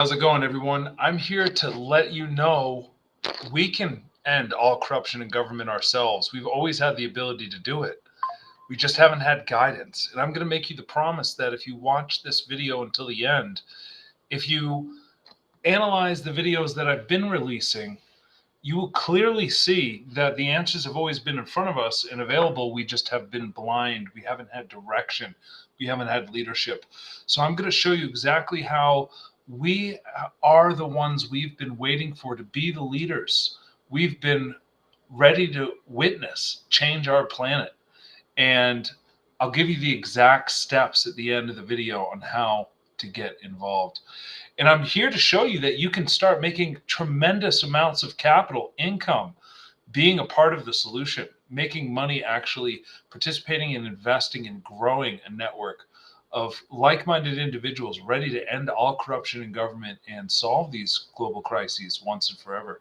How's it going, everyone? I'm here to let you know we can end all corruption in government ourselves. We've always had the ability to do it. We just haven't had guidance. And I'm going to make you the promise that if you watch this video until the end, if you analyze the videos that I've been releasing, you will clearly see that the answers have always been in front of us and available. We just have been blind. We haven't had direction. We haven't had leadership. So I'm going to show you exactly how we are the ones we've been waiting for to be the leaders. We've been ready to witness change our planet. And I'll give you the exact steps at the end of the video on how to get involved. And I'm here to show you that you can start making tremendous amounts of capital income, being a part of the solution, making money, actually participating and investing in growing a network of like-minded individuals ready to end all corruption in government and solve these global crises once and forever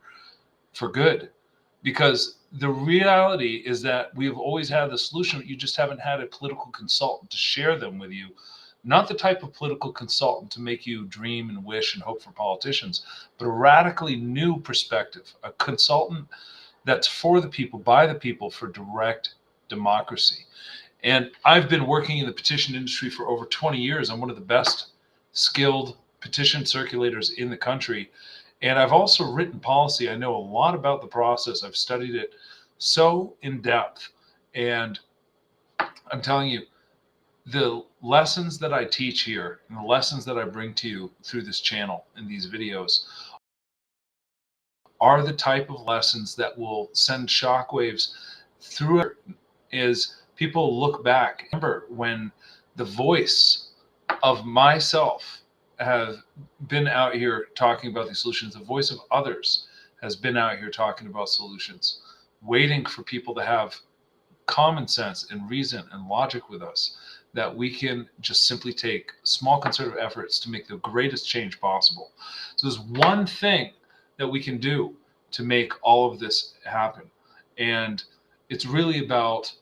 for good. Because the reality is that we've always had the solution, you just haven't had a political consultant to share them with you. Not the type of political consultant to make you dream and wish and hope for politicians, but a radically new perspective, a consultant that's for the people, by the people, for direct democracy. And I've been working in the petition industry for over 20 years. I'm one of the best skilled petition circulators in the country. And I've also written policy. I know a lot about the process. I've studied it so in depth. And I'm telling you, the lessons that I teach here and the lessons that I bring to you through this channel in these videos are the type of lessons that will send shockwaves through it as people look back. Remember when the voice of myself have been out here talking about these solutions, the voice of others has been out here talking about solutions, waiting for people to have common sense and reason and logic with us, that we can just simply take small concerted efforts to make the greatest change possible. So there's one thing that we can do to make all of this happen. And it's really about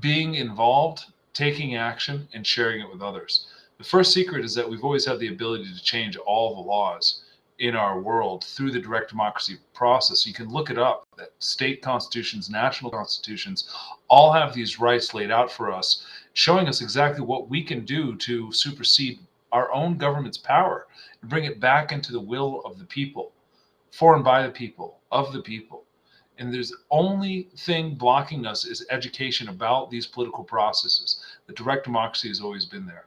being involved, taking action, and sharing it with others. The first secret is that we've always had the ability to change all the laws in our world through the direct democracy process. You can look it up, that state constitutions, national constitutions, all have these rights laid out for us, showing us exactly what we can do to supersede our own government's power and bring it back into the will of the people, for and by the people, of the people. And there's only thing blocking us is education about these political processes. The direct democracy has always been there.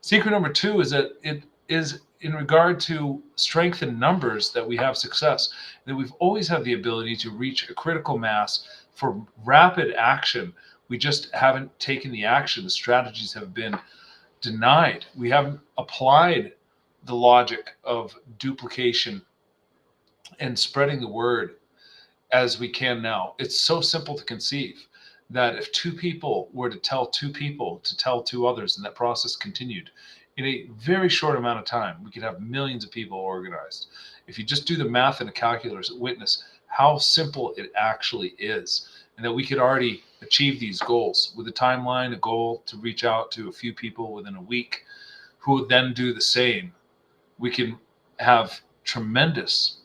Secret number two is that it is in regard to strength in numbers that we have success, that we've always had the ability to reach a critical mass for rapid action. We just haven't taken the action. The strategies have been denied. We haven't applied the logic of duplication and spreading the word as we can now. It's so simple to conceive that if two people were to tell two people to tell two others, and that process continued, in a very short amount of time, we could have millions of people organized. If you just do the math in a calculator, witness how simple it actually is, and that we could already achieve these goals with a timeline, a goal to reach out to a few people within a week who would then do the same. We can have tremendous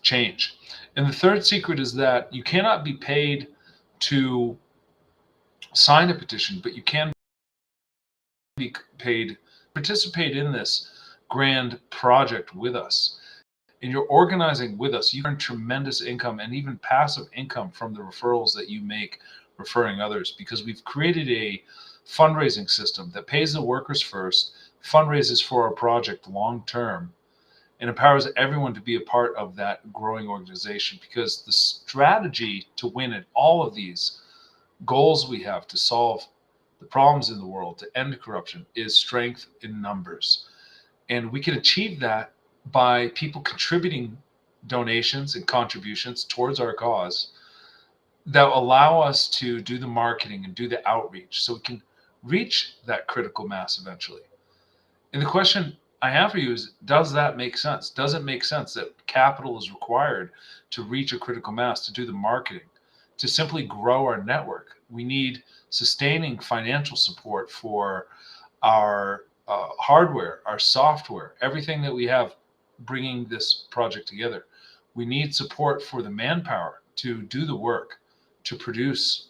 change. And the third secret is that you cannot be paid to sign a petition, but you can be paid, participate in this grand project with us. And you're organizing with us. You earn tremendous income and even passive income from the referrals that you make referring others, because we've created a fundraising system that pays the workers first, fundraises for our project long term, and empowers everyone to be a part of that growing organization. Because the strategy to win at all of these goals we have to solve the problems in the world, to end corruption, is strength in numbers. And we can achieve that by people contributing donations and contributions towards our cause that allow us to do the marketing and do the outreach so we can reach that critical mass eventually. And the question I have for you is, does that make sense? Does it make sense that capital is required to reach a critical mass, to do the marketing, to simply grow our network? We need sustaining financial support for our hardware, our software, everything that we have bringing this project together. We need support for the manpower to do the work, to produce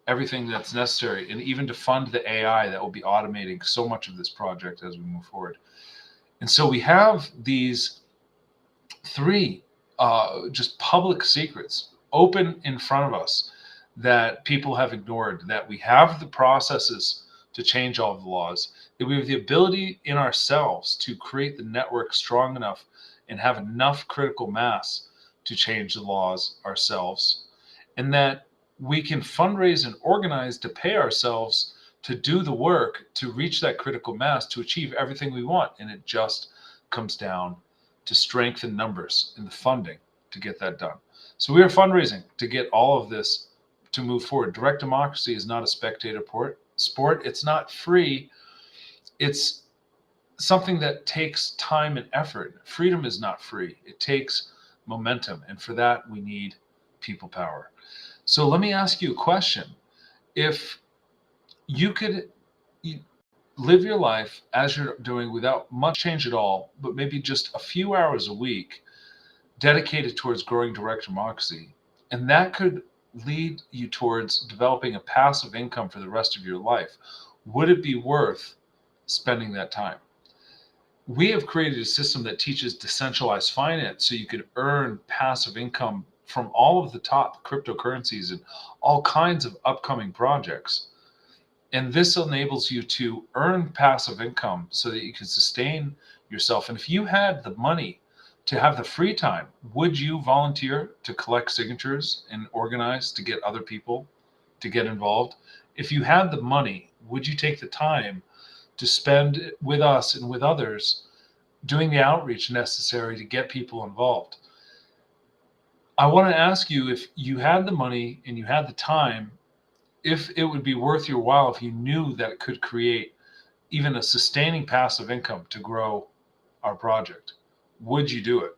everything that's necessary, and even to fund the AI that will be automating so much of this project as we move forward. And so we have these three just public secrets open in front of us that people have ignored, that we have the processes to change all of the laws, that we have the ability in ourselves to create the network strong enough and have enough critical mass to change the laws ourselves, and that we can fundraise and organize to pay ourselves to do the work to reach that critical mass to achieve everything we want. And it just comes down to strength in numbers and the funding to get that done. So we are fundraising to get all of this to move forward. Direct democracy is not a spectator sport. It's not free. It's something that takes time and effort. Freedom is not free. It takes momentum. And for that, we need people power. So let me ask you a question. If you could live your life as you're doing without much change at all, but maybe just a few hours a week dedicated towards growing direct democracy, and that could lead you towards developing a passive income for the rest of your life, would it be worth spending that time? We have created a system that teaches decentralized finance so you could earn passive income from all of the top cryptocurrencies and all kinds of upcoming projects. And this enables you to earn passive income so that you can sustain yourself. And if you had the money to have the free time, would you volunteer to collect signatures and organize to get other people to get involved? If you had the money, would you take the time to spend with us and with others doing the outreach necessary to get people involved? I want to ask you, if you had the money and you had the time, if it would be worth your while if you knew that it could create even a sustaining passive income to grow our project. Would you do it?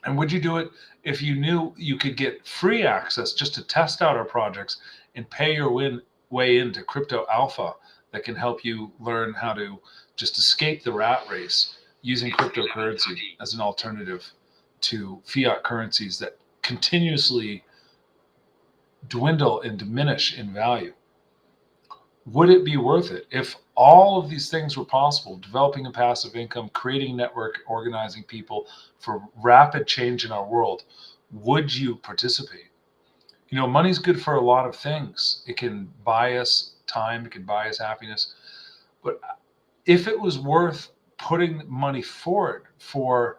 And would you do it if you knew you could get free access just to test out our projects and pay your way into crypto alpha that can help you learn how to just escape the rat race using cryptocurrency as an alternative to fiat currencies that continuously dwindle and diminish in value? Would it be worth it if all of these things were possible? Developing a passive income, creating a network, organizing people for rapid change in our world. Would you participate? You know, money's good for a lot of things. It can buy us time, it can buy us happiness. But if it was worth putting money forward for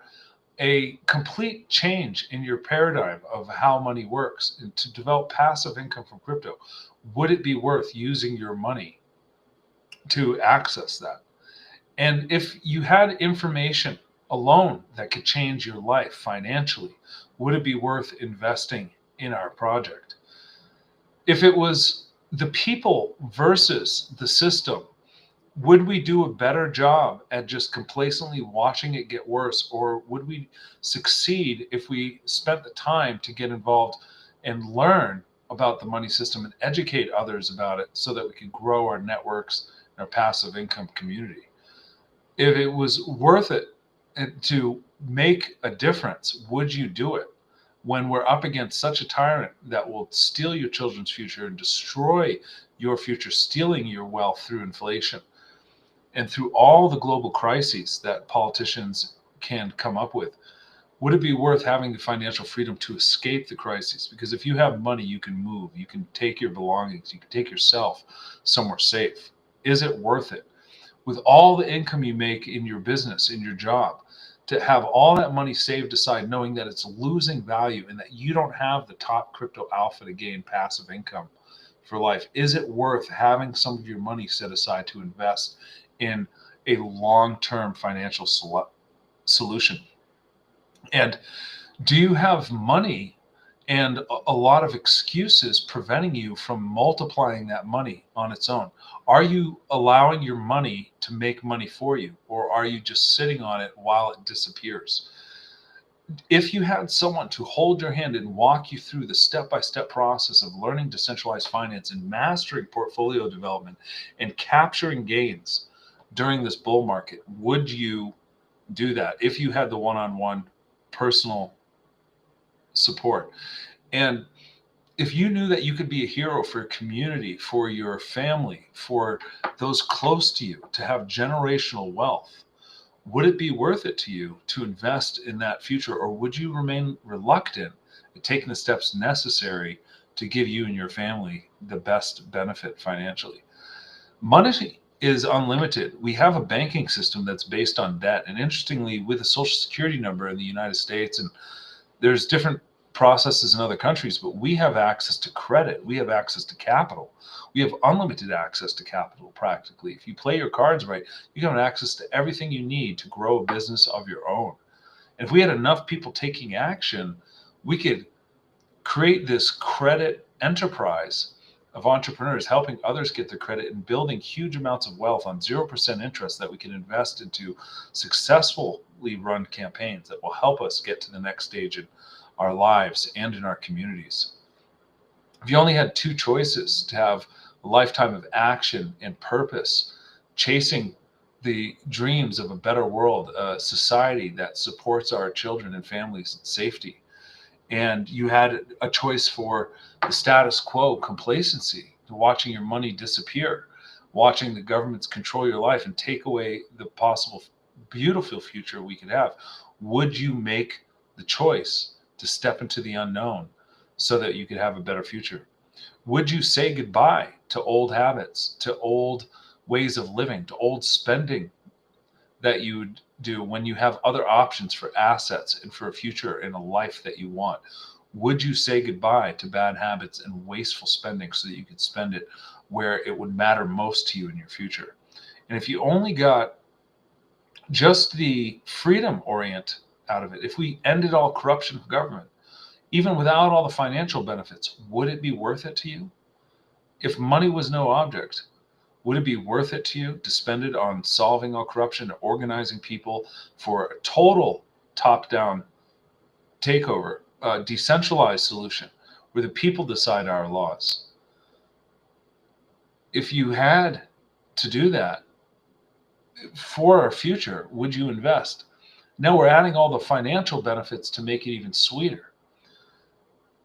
a complete change in your paradigm of how money works and to develop passive income from crypto, would it be worth using your money to access that? And if you had information alone that could change your life financially, would it be worth investing in our project? If it was the people versus the system, would we do a better job at just complacently watching it get worse, or would we succeed if we spent the time to get involved and learn about the money system and educate others about it so that we could grow our networks and our passive income community? If it was worth it to make a difference, would you do it when we're up against such a tyrant that will steal your children's future and destroy your future, stealing your wealth through inflation and through all the global crises that politicians can come up with? Would it be worth having the financial freedom to escape the crises? Because if you have money, you can move, you can take your belongings, you can take yourself somewhere safe. Is it worth it? With all the income you make in your business, in your job, to have all that money saved aside, knowing that it's losing value and that you don't have the top crypto alpha to gain passive income for life, is it worth having some of your money set aside to invest in a long-term financial solution? And do you have money and a lot of excuses preventing you from multiplying that money on its own? Are you allowing your money to make money for you, or are you just sitting on it while it disappears? If you had someone to hold your hand and walk you through the step-by-step process of learning decentralized finance and mastering portfolio development and capturing gains during this bull market? Would you do that if you had the one-on-one personal support? And if you knew that you could be a hero for your community, for your family, for those close to you, to have generational wealth, would it be worth it to you to invest in that future? Or would you remain reluctant at taking the steps necessary to give you and your family the best benefit financially? Money is unlimited. We have a banking system that's based on debt. And interestingly, with a social security number in the United States, and there's different processes in other countries, but we have access to credit. We have access to capital. We have unlimited access to capital practically. If you play your cards right, you have access to everything you need to grow a business of your own. And if we had enough people taking action, we could create this credit enterprise of entrepreneurs helping others get their credit and building huge amounts of wealth on 0% interest that we can invest into successfully run campaigns that will help us get to the next stage in our lives and in our communities. If you only had two choices to have a lifetime of action and purpose, chasing the dreams of a better world, a society that supports our children and families' safety, and you had a choice for the status quo, complacency, to watching your money disappear, watching the governments control your life and take away the possible beautiful future we could have, would you make the choice to step into the unknown so that you could have a better future? Would you say goodbye to old habits, to old ways of living, to old spending that you would do when you have other options for assets and for a future and a life that you want? Would you say goodbye to bad habits and wasteful spending so that you could spend it where it would matter most to you in your future? And if you only got just the freedom orient out of it, if we ended all corruption of government, even without all the financial benefits, would it be worth it to you? If money was no object, would it be worth it to you to spend it on solving all corruption, organizing people for a total top-down takeover, a decentralized solution where the people decide our laws? If you had to do that for our future, would you invest? Now we're adding all the financial benefits to make it even sweeter.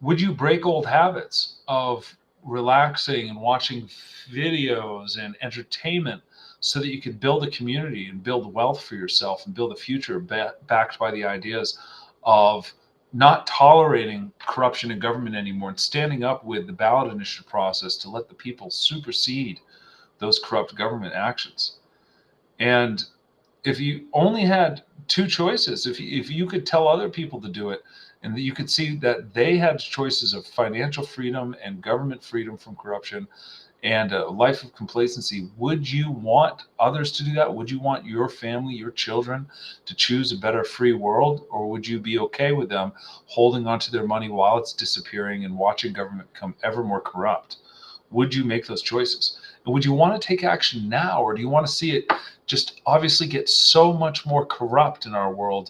Would you break old habits of relaxing and watching videos and entertainment so that you can build a community and build wealth for yourself and build a future backed by the ideas of not tolerating corruption in government anymore and standing up with the ballot initiative process to let the people supersede those corrupt government actions? And if you only had two choices, if you could tell other people to do it, and that you could see that they had choices of financial freedom and government freedom from corruption and a life of complacency, would you want others to do that? Would you want your family, your children to choose a better free world? Or would you be okay with them holding onto their money while it's disappearing and watching government become ever more corrupt? Would you make those choices? And would you want to take action now? Or do you want to see it just obviously get so much more corrupt in our world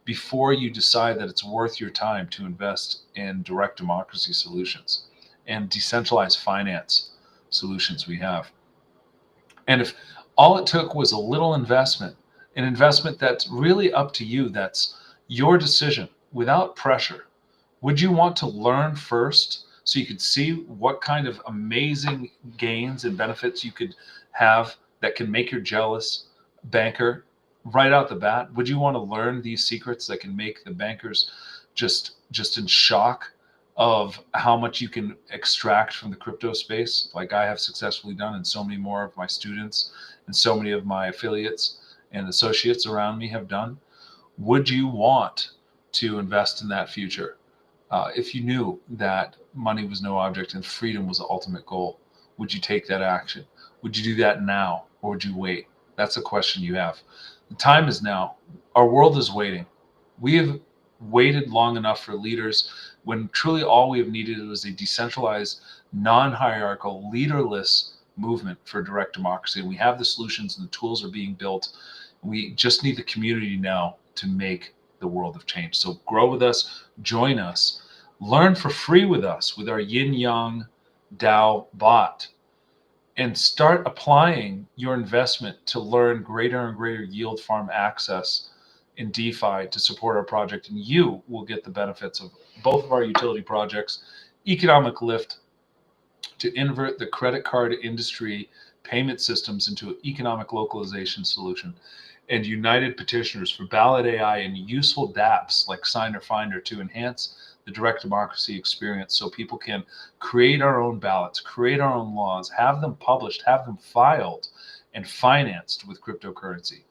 before you decide that it's worth your time to invest in direct democracy solutions and decentralized finance solutions we have? And if all it took was a little investment, an investment that's really up to you, that's your decision without pressure, would you want to learn first so you could see what kind of amazing gains and benefits you could have that can make your jealous banker right out the bat? Would you want to learn these secrets that can make the bankers just in shock of how much you can extract from the crypto space, like I have successfully done, and so many more of my students and so many of my affiliates and associates around me have done? Would you want to invest in that future if you knew that money was no object and freedom was the ultimate goal? Would you take that action? Would you do that now, or would you wait? That's a question you have. The time is now. Our world is waiting. We have waited long enough for leaders when truly all we have needed was a decentralized, non-hierarchical, leaderless movement for direct democracy. And we have the solutions and the tools are being built. We just need the community now to make the world of change. So grow with us, join us, learn for free with us with our Yin Yang DAO bot. and start applying your investment to learn greater and greater yield farm access in DeFi to support our project. And you will get the benefits of both of our utility projects, economic lift to invert the credit card industry payment systems into an economic localization solution, and united petitioners for ballot AI and useful dApps like Signer Finder to enhance the direct democracy experience so people can create our own ballots, create our own laws, have them published, have them filed and financed with cryptocurrency.